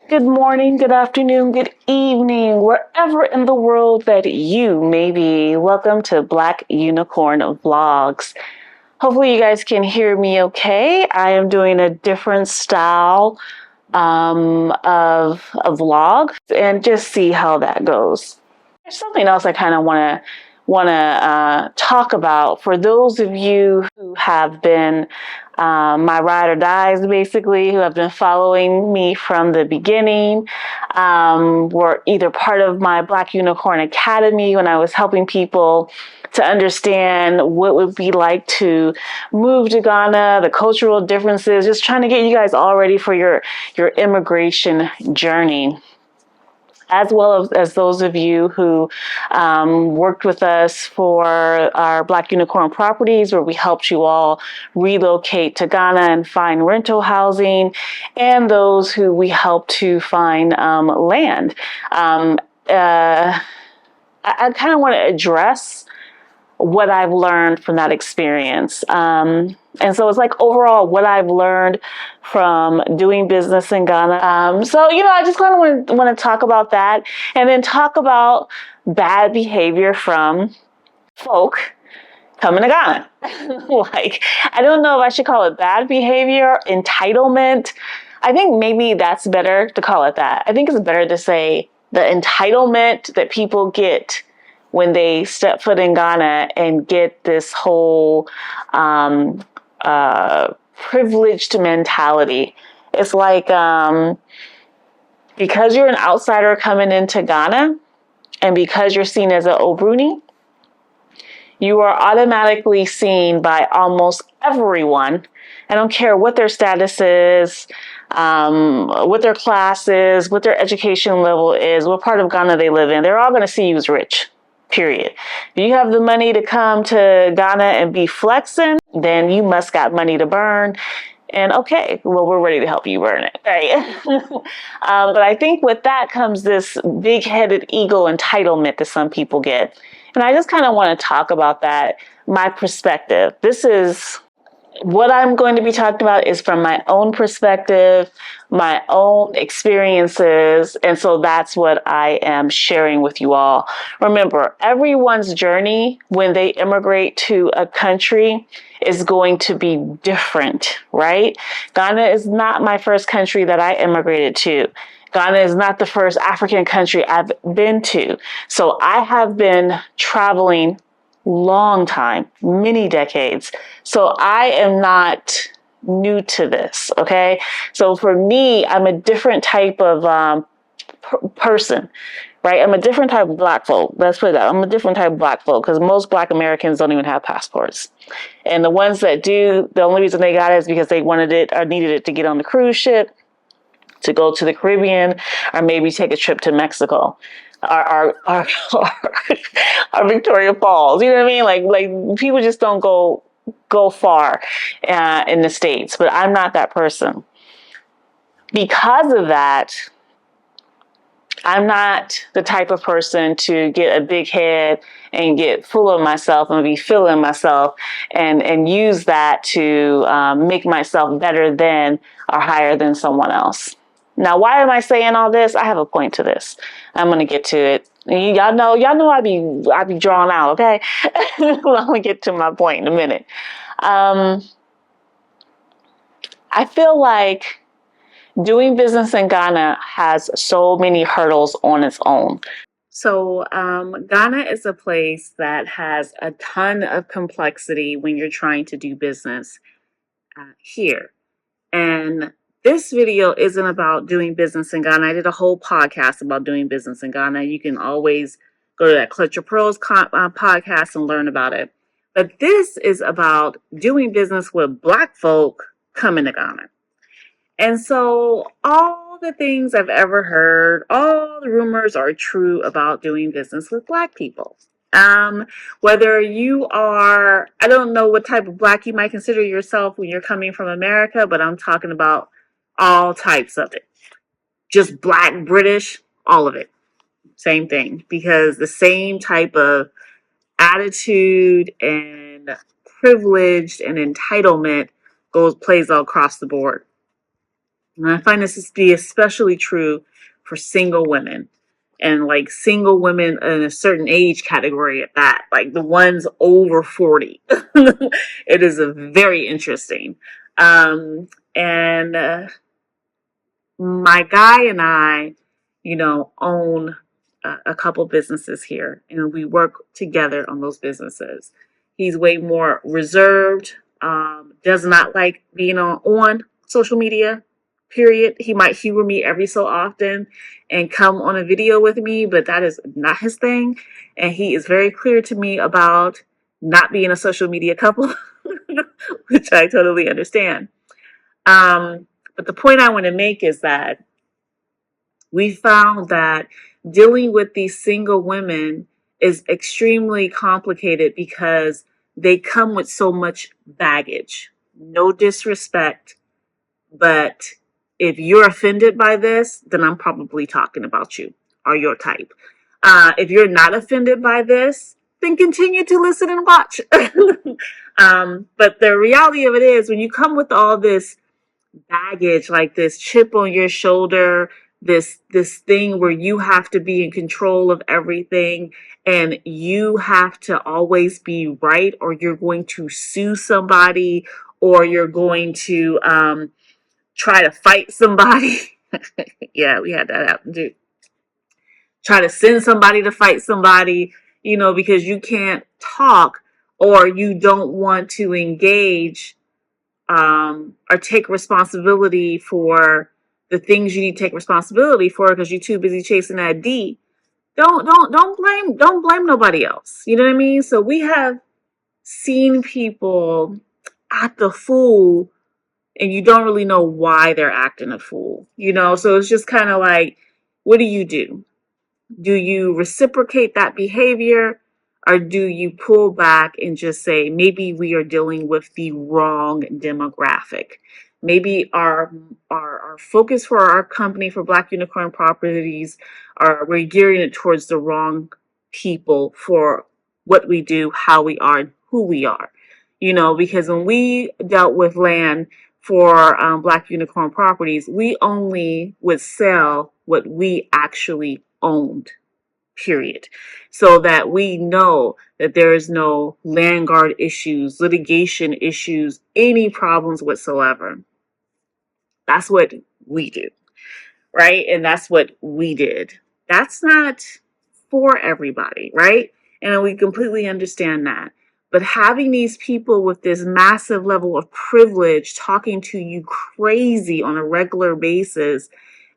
Good morning, good afternoon, good evening, wherever in the world that you may be. Welcome to Black Unicorn Vlogs. Hopefully you guys can hear me okay. I am doing a different style of a vlog and just see how that goes. There's something else I kind of want to talk about for those of you who have been my ride or dies, basically, who have been following me from the beginning, were either part of my Black Unicorn Academy when I was helping people to understand what it would be like to move to Ghana, the cultural differences, just trying to get you guys all ready for your immigration journey, as well as those of you who worked with us for our Black Unicorn properties, where we helped you all relocate to Ghana and find rental housing, and those who we helped to find land. I kind of want to address what I've learned from that experience. And so it's like overall what I've learned from doing business in Ghana. I just kind of want to talk about that, and then talk about bad behavior from folk coming to Ghana. Like, I don't know if I should call it bad behavior, entitlement. I think maybe that's better to call it that. I think it's better to say the entitlement that people get when they step foot in Ghana and get this whole privileged mentality. It's like because you're an outsider coming into Ghana, and because you're seen as an Obruni, you are automatically seen by almost everyone. I don't care what their status is, what their class is, what their education level is, what part of Ghana they live in. They're all going to see you as rich. Period. If you have the money to come to Ghana and be flexing, then you must got money to burn. And okay, well, we're ready to help you burn it, right? But I think with that comes this big-headed ego entitlement that some people get. And I just kind of want to talk about that, my perspective. This is what I'm going to be talking about is from my own perspective, my own experiences. And so that's what I am sharing with you all. Remember, everyone's journey when they immigrate to a country is going to be different, right? Ghana is not my first country that I immigrated to. Ghana is not the first African country I've been to. So I have been traveling long time, many decades. So I am not new to this, okay? So for me, I'm a different type of person, right? I'm a different type of Black folk. Let's put it that. I'm a different type of Black folk because most Black Americans don't even have passports. And the ones that do, the only reason they got it is because they wanted it or needed it to get on the cruise ship, to go to the Caribbean, or maybe take a trip to Mexico. Our Victoria Falls, you know what I mean? Like people just don't go far in the States, but I'm not that person. Because of that, I'm not the type of person to get a big head and get full of myself and be feeling myself and use that to make myself better than or higher than someone else. Now, why am I saying all this? I have a point to this. I'm going to get to it. Y'all know I be drawn out, okay? I'm going to get to my point in a minute. I feel like doing business in Ghana has so many hurdles on its own. So Ghana is a place that has a ton of complexity when you're trying to do business here. And this video isn't about doing business in Ghana. I did a whole podcast about doing business in Ghana. You can always go to that Clutch Your Pearls podcast and learn about it. But this is about doing business with Black folk coming to Ghana. And so all the things I've ever heard, all the rumors are true about doing business with Black people. Whether you are, I don't know what type of Black you might consider yourself when you're coming from America, but I'm talking about all types of it. Just Black, British, all of it. Same thing. Because the same type of attitude and privilege and entitlement plays all across the board. And I find this to be especially true for single women, and like single women in a certain age category at that, like the ones over 40. It is a very interesting. And My guy and I, own a couple businesses here, and we work together on those businesses. He's way more reserved, does not like being on social media, period. He might humor me every so often and come on a video with me, but that is not his thing. And he is very clear to me about not being a social media couple, which I totally understand. Um, but the point I want to make is that we found that dealing with these single women is extremely complicated because they come with so much baggage. No disrespect, but if you're offended by this, then I'm probably talking about you or your type. If you're not offended by this, then continue to listen and watch. But the reality of it is, when you come with all this baggage, like this chip on your shoulder, this thing where you have to be in control of everything, and you have to always be right, or you're going to sue somebody, or you're going to try to fight somebody. Yeah, we had that happen too. Try to send somebody to fight somebody, because you can't talk, or you don't want to engage, or take responsibility for the things you need to take responsibility for, because you're too busy chasing that D. Don't blame nobody else. You know what I mean? So we have seen people act a fool, and you don't really know why they're acting a fool. So it's just kind of like, what do you do? Do you reciprocate that behavior, or do you pull back and just say, maybe we are dealing with the wrong demographic? Maybe our focus for our company, for Black Unicorn Properties, we're gearing it towards the wrong people for what we do, how we are, and who we are. Because when we dealt with land for Black Unicorn Properties, we only would sell what we actually owned, period. So that we know that there is no land guard issues, litigation issues, any problems whatsoever. That's what we do, right? And that's what we did. That's not for everybody, right? And we completely understand that. But having these people with this massive level of privilege talking to you crazy on a regular basis,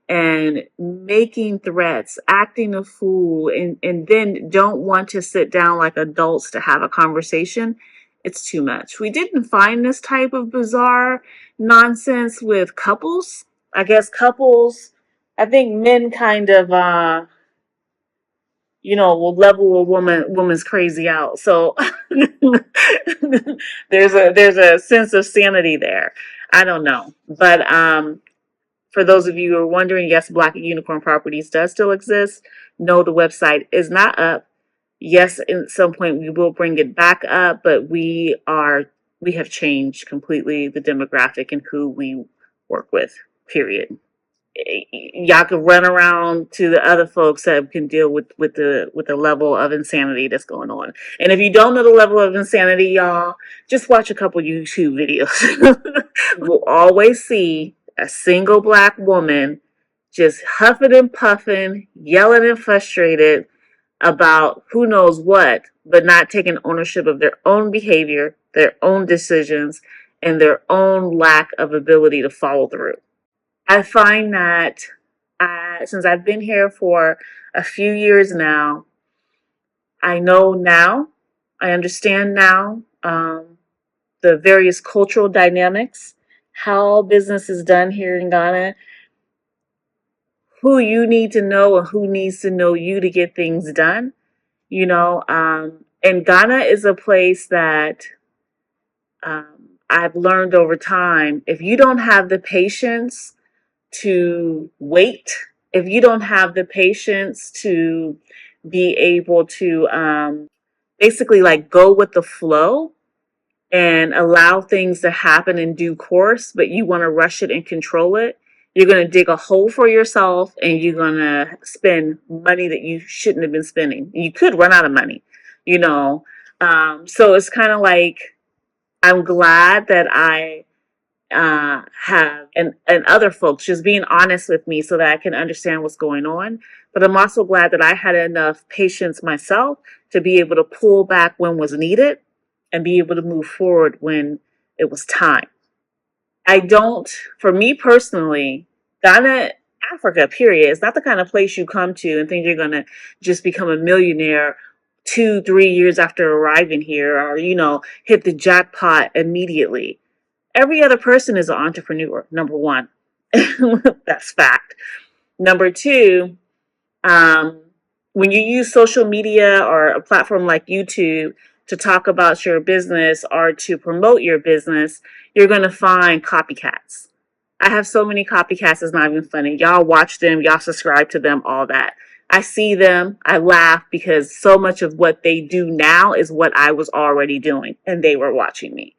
and making threats, acting a fool, and then don't want to sit down like adults to have a conversation, it's too much. We didn't find this type of bizarre nonsense with couples. I guess couples, I think men kind of will level a woman's crazy out. So there's a sense of sanity there. I don't know. But for those of you who are wondering, yes, Black Unicorn Properties does still exist. No, the website is not up. Yes, at some point we will bring it back up, but we have changed completely the demographic and who we work with, period. Y'all can run around to the other folks that can deal with the level of insanity that's going on. And if you don't know the level of insanity, y'all, just watch a couple YouTube videos. You'll always see a single Black woman just huffing and puffing, yelling and frustrated about who knows what, but not taking ownership of their own behavior, their own decisions, and their own lack of ability to follow through. I find that since I've been here for a few years now, I know now, I understand now, the various cultural dynamics, how business is done here in Ghana, who you need to know and who needs to know you to get things done. And Ghana is a place that I've learned over time, if you don't have the patience to wait, if you don't have the patience to be able to basically like go with the flow and allow things to happen in due course, but you want to rush it and control it, You're going to dig a hole for yourself, and you're going to spend money that you shouldn't have been spending. You could run out of money, you know. So it's kind of like, I'm glad that I have and other folks just being honest with me so that I can understand what's going on. But I'm also glad that I had enough patience myself to be able to pull back when was needed and be able to move forward when it was time. I don't, for me personally, Ghana, Africa, period, is not the kind of place you come to and think you're going to just become a millionaire 2, 3 years after arriving here, or, hit the jackpot immediately. Every other person is an entrepreneur, number one. That's fact. Number two, um, when you use social media or a platform like YouTube to talk about your business or to promote your business, you're going to find copycats. I have so many copycats, it's not even funny. Y'all watch them, y'all subscribe to them, all that. I see them, I laugh because so much of what they do now is what I was already doing, and they were watching me.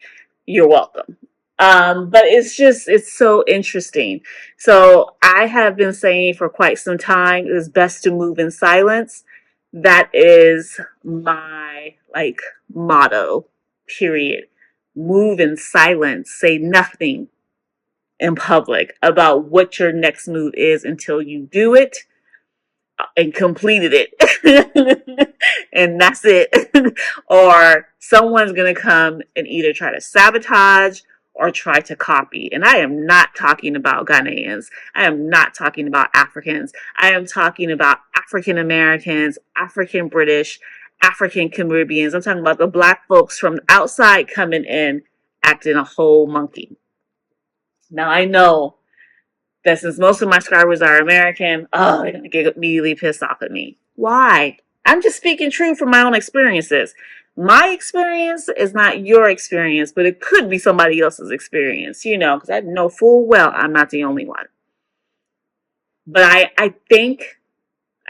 You're welcome. But it's so interesting. So I have been saying for quite some time, it's best to move in silence. That is my motto, period. Move in silence. Say nothing in public about what your next move is until you do it and completed it. And that's it. Or someone's going to come and either try to sabotage or try to copy. And I am not talking about Ghanaians. I am not talking about Africans. I am talking about African Americans, African British, African Caribbeans. I'm talking about the black folks from outside coming in acting a whole monkey. Now I know that since most of my subscribers are American, they're going to get immediately pissed off at me. Why? I'm just speaking true from my own experiences. My experience is not your experience, but it could be somebody else's experience, because I know full well I'm not the only one. But I think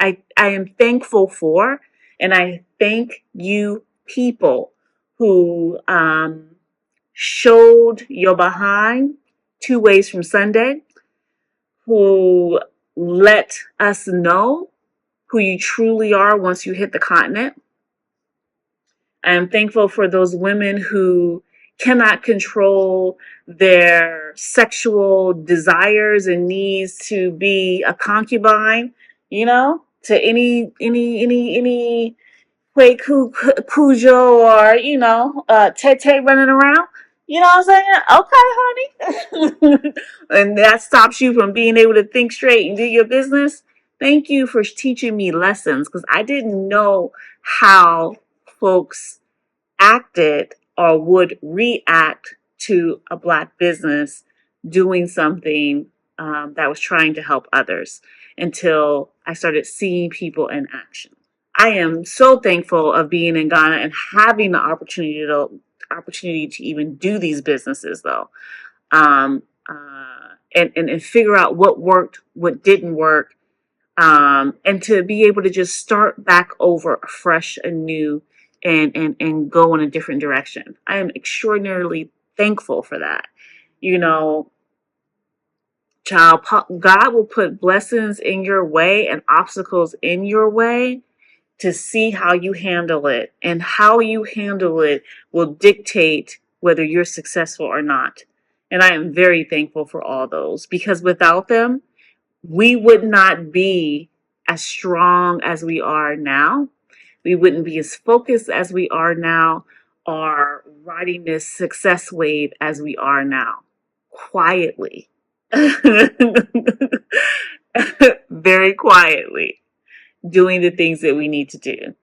I am thankful for, and I thank you people who showed your behind 2 ways from Sunday, who let us know who you truly are once you hit the continent. I am thankful for those women who cannot control their sexual desires and needs to be a concubine, to any Quay Cujo or, Tete running around. You know what I'm saying? Okay, honey. And that stops you from being able to think straight and do your business. Thank you for teaching me lessons, because I didn't know how folks acted or would react to a Black business doing something that was trying to help others, until I started seeing people in action. I am so thankful of being in Ghana and having the opportunity to even do these businesses, though, and figure out what worked, what didn't work, and to be able to just start back over fresh and new, and go in a different direction. I am extraordinarily thankful for that. Child, God will put blessings in your way and obstacles in your way to see how you handle it, and how you handle it will dictate whether you're successful or not. And I am very thankful for all those, because without them, we would not be as strong as we are now. We wouldn't be as focused as we are now, or riding this success wave as we are now, quietly. Very quietly, doing the things that we need to do.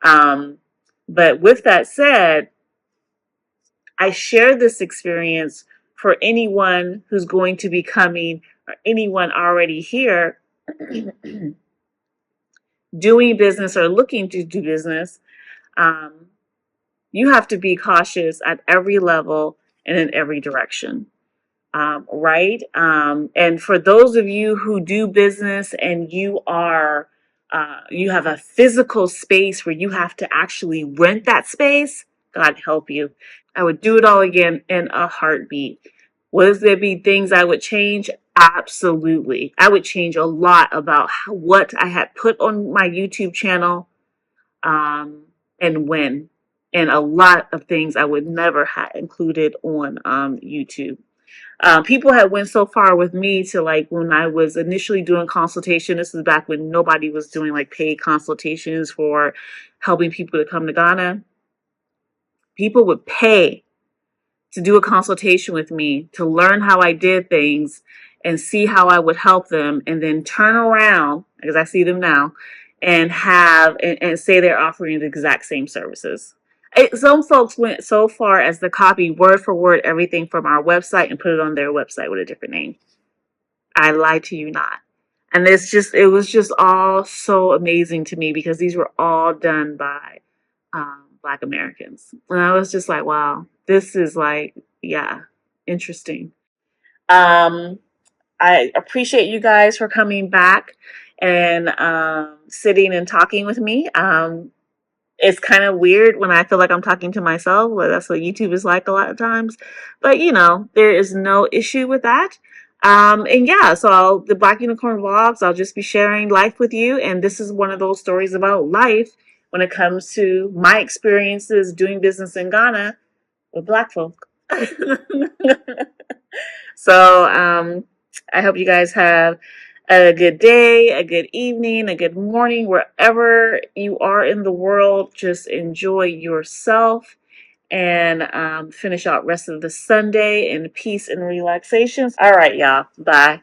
But with that said, I share this experience for anyone who's going to be coming, or anyone already here doing business or looking to do business. You have to be cautious at every level and in every direction. Right? And for those of you who do business and you have a physical space where you have to actually rent that space, God help you. I would do it all again in a heartbeat. Would there be things I would change? Absolutely. I would change a lot about what I had put on my YouTube channel, um, and when. And a lot of things I would never have included on YouTube. People had went so far with me to, like, when I was initially doing consultation. This is back when nobody was doing like paid consultations for helping people to come to Ghana. People would pay to do a consultation with me to learn how I did things and see how I would help them, and then turn around, because I see them now, and and say they're offering the exact same services. Some folks went so far as to copy word for word everything from our website and put it on their website with a different name. I lie to you not. And it was just all so amazing to me, because these were all done by Black Americans. And I was just like, wow, this is like, yeah, interesting. Um, I appreciate you guys for coming back and sitting and talking with me. It's kind of weird when I feel like I'm talking to myself, but that's what YouTube is like a lot of times. But there is no issue with that. And yeah, so the Black Unicorn Vlogs, I'll just be sharing life with you. And this is one of those stories about life when it comes to my experiences doing business in Ghana with Black folk. So I hope you guys have a good day, a good evening, a good morning, wherever you are in the world. Just enjoy yourself and finish out rest of the Sunday in peace and relaxations. All right, y'all. Bye.